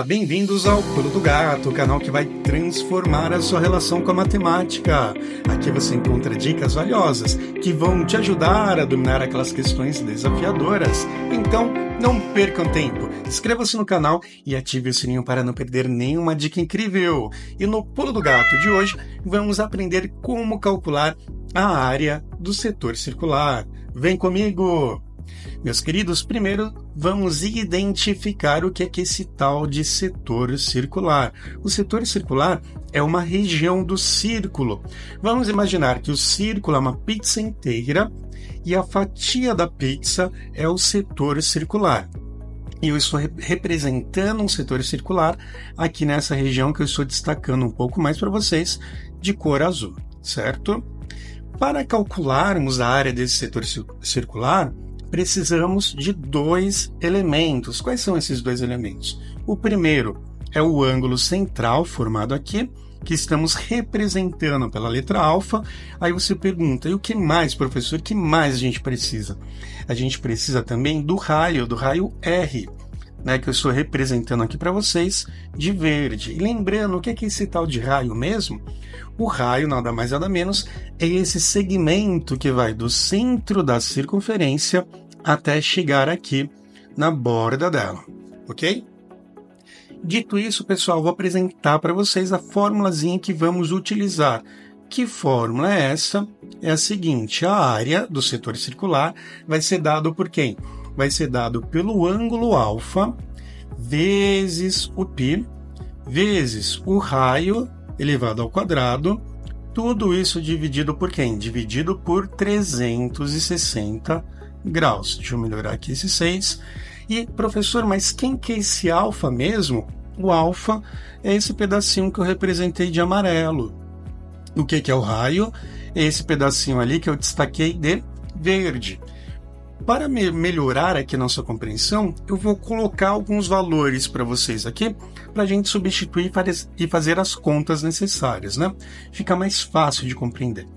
bem-vindos ao Pulo do Gato, o canal que vai transformar a sua relação com a matemática. Aqui você encontra dicas valiosas que vão te ajudar a dominar aquelas questões desafiadoras. Então, não percam tempo, inscreva-se no canal e ative o sininho para não perder nenhuma dica incrível. E no Pulo do Gato de hoje, vamos aprender como calcular a área do setor circular. Vem comigo! Meus queridos, primeiro vamos identificar o que é esse tal de setor circular. O setor circular é uma região do círculo. Vamos imaginar que o círculo é uma pizza inteira e a fatia da pizza é o setor circular. E eu estou representando um setor circular aqui nessa região que eu estou destacando um pouco mais para vocês de cor azul, certo? Para calcularmos a área desse setor circular, precisamos de dois elementos. Quais são esses dois elementos? O primeiro é o ângulo central formado aqui, que estamos representando pela letra alfa. Aí você pergunta, e o que mais, professor? O que mais a gente precisa? A gente precisa também do raio R, né, que eu estou representando aqui para vocês de verde. E lembrando, o que é esse tal de raio mesmo? O raio, nada mais nada menos, é esse segmento que vai do centro da circunferência até chegar aqui na borda dela, ok? Dito isso, pessoal, vou apresentar para vocês a formulazinha que vamos utilizar. Que fórmula é essa? É a seguinte, a área do setor circular vai ser dado por quem? Vai ser dado pelo ângulo alfa vezes o π, vezes o raio elevado ao quadrado, tudo isso dividido por quem? Dividido por 360 graus. Deixa eu melhorar aqui esse 6. E, professor, mas quem que é esse alfa mesmo? O alfa é esse pedacinho que eu representei de amarelo. O que é o raio? É esse pedacinho ali que eu destaquei de verde. Para melhorar aqui a nossa compreensão, eu vou colocar alguns valores para vocês aqui, para a gente substituir e fazer as contas necessárias, né? Fica mais fácil de compreender.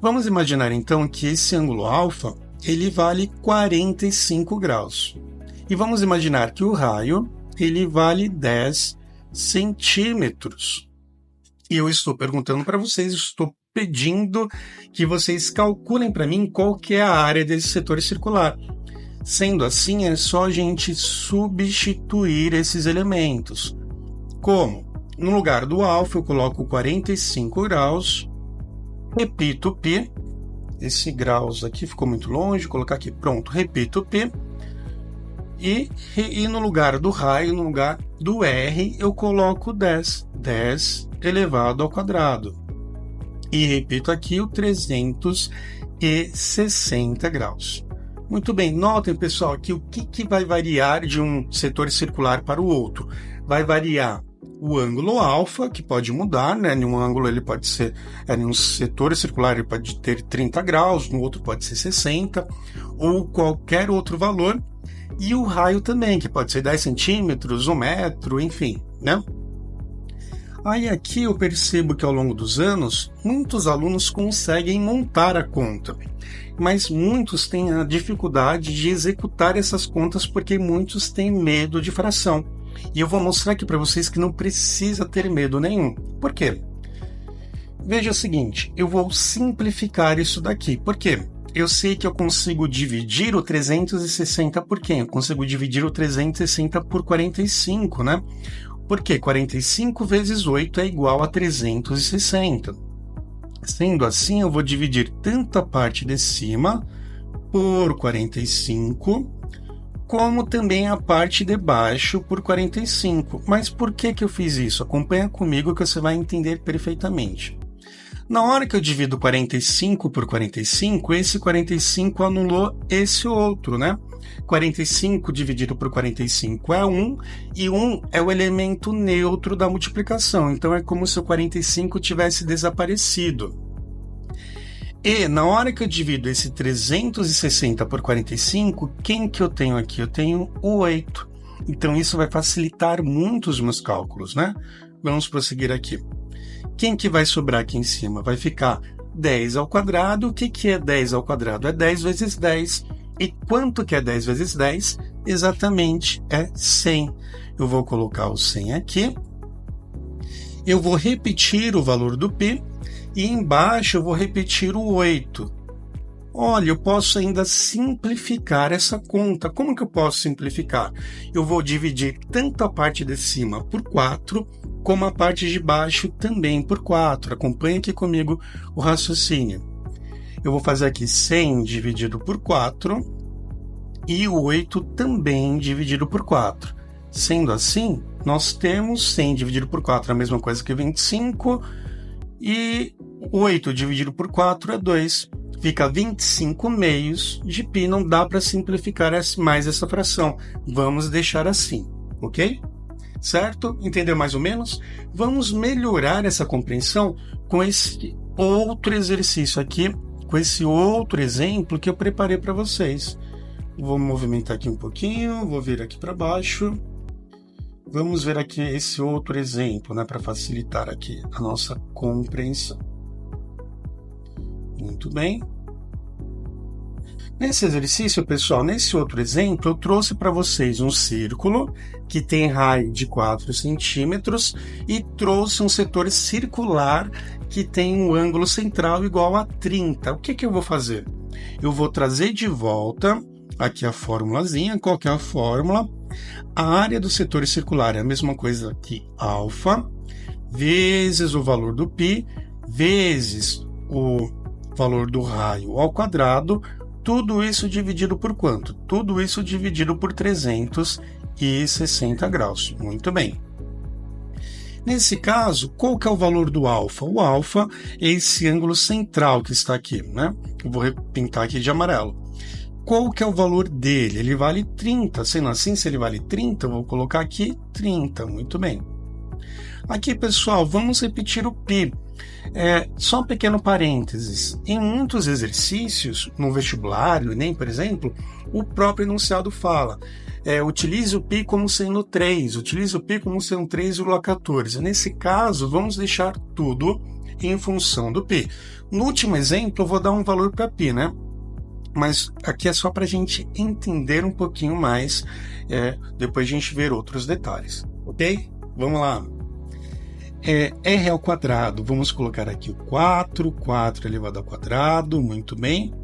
Vamos imaginar então que esse ângulo alfa, ele vale 45 graus. E vamos imaginar que o raio, ele vale 10 centímetros. E eu estou perguntando para vocês, estou pedindo que vocês calculem para mim qual que é a área desse setor circular. Sendo assim, é só a gente substituir esses elementos. Como? No lugar do alfa, eu coloco 45 graus, repito o π, esse graus aqui ficou muito longe, vou colocar aqui, pronto, repito o π, e no lugar do raio, no lugar do R, eu coloco 10 elevado ao quadrado. E repito aqui o 360 graus. Muito bem, notem, pessoal, que o que vai variar de um setor circular para o outro? Vai variar o ângulo alfa, que pode mudar, né? Em um ângulo ele pode ser, em um setor circular ele pode ter 30 graus, no outro pode ser 60, ou qualquer outro valor. E o raio também, que pode ser 10 centímetros, 1 metro, enfim, né? Aí aqui eu percebo que ao longo dos anos, muitos alunos conseguem montar a conta, mas muitos têm a dificuldade de executar essas contas porque muitos têm medo de fração. E eu vou mostrar aqui para vocês que não precisa ter medo nenhum. Por quê? Veja o seguinte, eu vou simplificar isso daqui. Por quê? Eu sei que eu consigo dividir o 360 por quem? Eu consigo dividir o 360 por 45, né? Porque 45 vezes 8 é igual a 360. Sendo assim, eu vou dividir tanto a parte de cima por 45, como também a parte de baixo por 45. Mas por que eu fiz isso? Acompanha comigo que você vai entender perfeitamente. Na hora que eu divido 45 por 45, esse 45 anulou esse outro, né? 45 dividido por 45 é 1, e 1 é o elemento neutro da multiplicação. Então, é como se o 45 tivesse desaparecido. E, na hora que eu divido esse 360 por 45, quem que eu tenho aqui? Eu tenho o 8. Então, isso vai facilitar muito os meus cálculos, né? Vamos prosseguir aqui. Quem que vai sobrar aqui em cima? Vai ficar 10 ao quadrado. O que é 10 ao quadrado? É 10 vezes 10. E quanto que é 10 vezes 10? Exatamente, é 100. Eu vou colocar o 100 aqui. Eu vou repetir o valor do π e embaixo eu vou repetir o 8. Olha, eu posso ainda simplificar essa conta. Como que eu posso simplificar? Eu vou dividir tanto a parte de cima por 4, como a parte de baixo também por 4. Acompanhe aqui comigo o raciocínio. Eu vou fazer aqui 100 dividido por 4 e o 8 também dividido por 4. Sendo assim, nós temos 100 dividido por 4, a mesma coisa que 25, e 8 dividido por 4 é 2. Fica 25 meios de π, não dá para simplificar mais essa fração. Vamos deixar assim, ok? Certo? Entendeu mais ou menos? Vamos melhorar essa compreensão com esse outro exercício aqui, com esse outro exemplo que eu preparei para vocês. Vou movimentar aqui um pouquinho, vou vir aqui para baixo. Vamos ver aqui esse outro exemplo, né, para facilitar aqui a nossa compreensão. Muito bem. Nesse exercício, pessoal, nesse outro exemplo, eu trouxe para vocês um círculo que tem raio de 4 centímetros e trouxe um setor circular que tem um ângulo central igual a 30. O que eu vou fazer? Eu vou trazer de volta aqui a formulazinha. Qual que é a fórmula? A área do setor circular é a mesma coisa que alfa, vezes o valor do π, vezes o valor do raio ao quadrado, tudo isso dividido por quanto? Tudo isso dividido por 360 graus. Muito bem. Nesse caso, qual que é o valor do alfa? O alfa é esse ângulo central que está aqui, né? Eu vou pintar aqui de amarelo. Qual que é o valor dele? Ele vale 30. Sendo assim, se ele vale 30, eu vou colocar aqui 30. Muito bem. Aqui, pessoal, vamos repetir o π. Só um pequeno parênteses. Em muitos exercícios, no vestibular, no Enem, por exemplo, o próprio enunciado fala utilize o π como sendo 3, utilize o π como sendo 3,14. Nesse caso, vamos deixar tudo em função do π. No último exemplo, eu vou dar um valor para π, né? Mas aqui é só para a gente entender um pouquinho mais, depois a gente ver outros detalhes, ok? Vamos lá. R ao quadrado, vamos colocar aqui o 4 elevado ao quadrado, muito bem.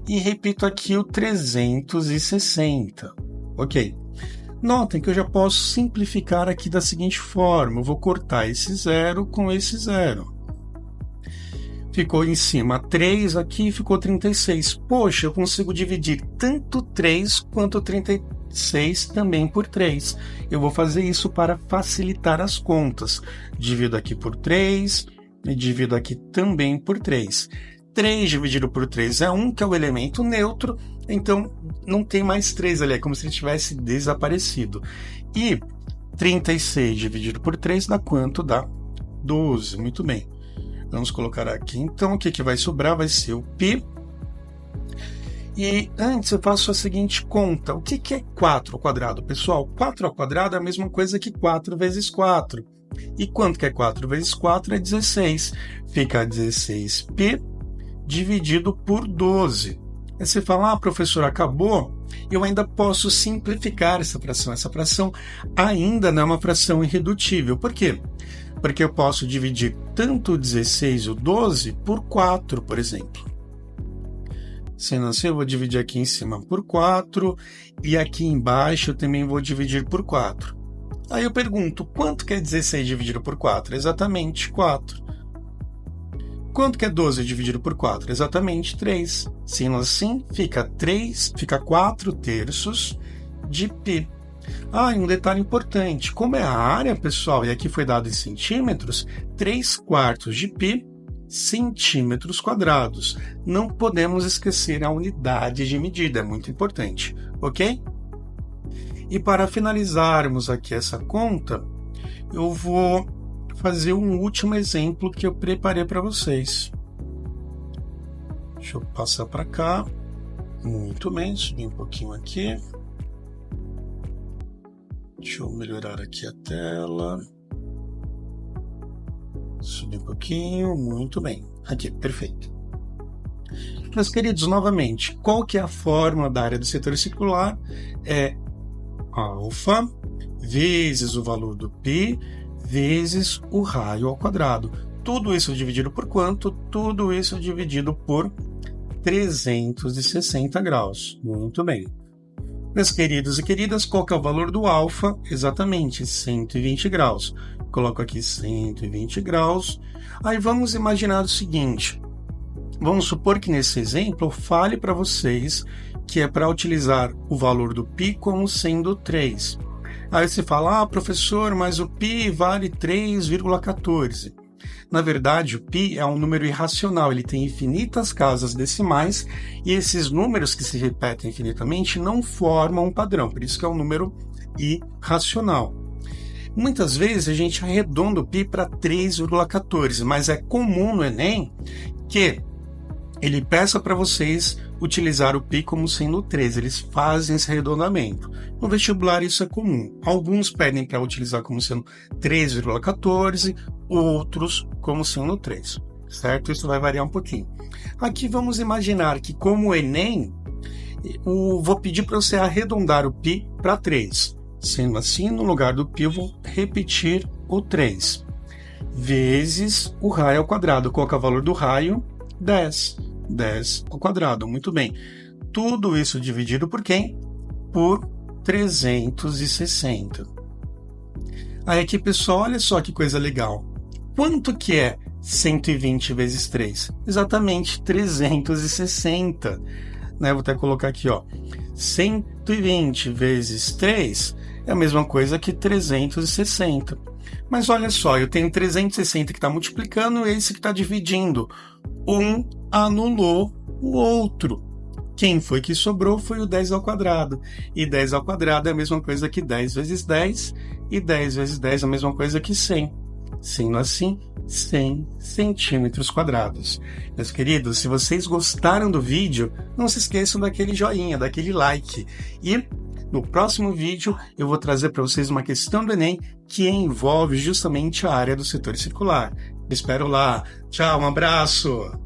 E repito aqui o 360, ok. Notem que eu já posso simplificar aqui da seguinte forma, eu vou cortar esse 0 com esse 0. Ficou em cima 3 aqui, ficou 36. Poxa, eu consigo dividir tanto 3 quanto 36 também por 3. Eu vou fazer isso para facilitar as contas. Divido aqui por 3 e divido aqui também por 3. 3 dividido por 3 é 1, que é o elemento neutro, então não tem mais 3 ali, é como se ele tivesse desaparecido. E 36 dividido por 3 dá quanto? Dá 12, muito bem. Vamos colocar aqui, então, o que vai sobrar vai ser o π. E antes eu faço a seguinte conta. O que é 4 ao quadrado, pessoal? 4 ao quadrado é a mesma coisa que 4 vezes 4. E quanto que é 4 vezes 4? É 16. Fica 16π dividido por 12. Aí você fala, professor, acabou? Eu ainda posso simplificar essa fração. Essa fração ainda não é uma fração irredutível. Por quê? Porque eu posso dividir tanto o 16 e o 12 por 4, por exemplo. Sendo assim, eu vou dividir aqui em cima por 4 e aqui embaixo eu também vou dividir por 4. Aí eu pergunto, quanto que é 16 dividido por 4? Exatamente 4. Quanto que é 12 dividido por 4? Exatamente 3. Sendo assim, fica 4 terços de π. E um detalhe importante, como é a área, pessoal, e aqui foi dado em centímetros, 3/4 de π, centímetros quadrados. Não podemos esquecer a unidade de medida, é muito importante, ok? E para finalizarmos aqui essa conta, eu vou fazer um último exemplo que eu preparei para vocês. Deixa eu passar para cá. Muito bem, subir um pouquinho aqui. Deixa eu melhorar aqui a tela. Subir um pouquinho, muito bem. Aqui, perfeito. Meus queridos, novamente, qual que é a fórmula da área do setor circular? É alfa vezes o valor do π vezes o raio ao quadrado. Tudo isso dividido por quanto? Tudo isso dividido por 360 graus. Muito bem. Meus queridos e queridas, qual que é o valor do alfa? Exatamente, 120 graus. Coloco aqui 120 graus. Aí vamos imaginar o seguinte. Vamos supor que nesse exemplo eu fale para vocês que é para utilizar o valor do π como sendo 3. Aí você fala, professor, mas o π vale 3,14. Na verdade, o π é um número irracional, ele tem infinitas casas decimais e esses números que se repetem infinitamente não formam um padrão, por isso que é um número irracional. Muitas vezes a gente arredonda o π para 3,14, mas é comum no Enem que ele peça para vocês utilizar o π como sendo 3, eles fazem esse arredondamento. No vestibular isso é comum. Alguns pedem para utilizar como sendo 3,14, outros como sendo 3, certo? Isso vai variar um pouquinho. Aqui vamos imaginar que como o Enem, vou pedir para você arredondar o π para 3. Sendo assim, no lugar do π eu vou repetir o 3, vezes o raio ao quadrado. Qual que é o valor do raio? 10. 10 ao quadrado, muito bem. Tudo isso dividido por quem? Por 360. Aí aqui, pessoal, olha só que coisa legal. Quanto que é 120 vezes 3? Exatamente 360. Né? Vou até colocar aqui, 120 vezes 3 é a mesma coisa que 360. Mas olha só, eu tenho 360 que está multiplicando e esse que está dividindo. Um anulou o outro. Quem foi que sobrou foi o 10 ao quadrado. E 10 ao quadrado é a mesma coisa que 10 vezes 10. E 10 vezes 10 é a mesma coisa que 100. Sendo assim, 100 centímetros quadrados. Meus queridos, se vocês gostaram do vídeo, não se esqueçam daquele joinha, daquele like. E no próximo vídeo eu vou trazer para vocês uma questão do Enem que envolve justamente a área do setor circular. Espero lá. Tchau, um abraço!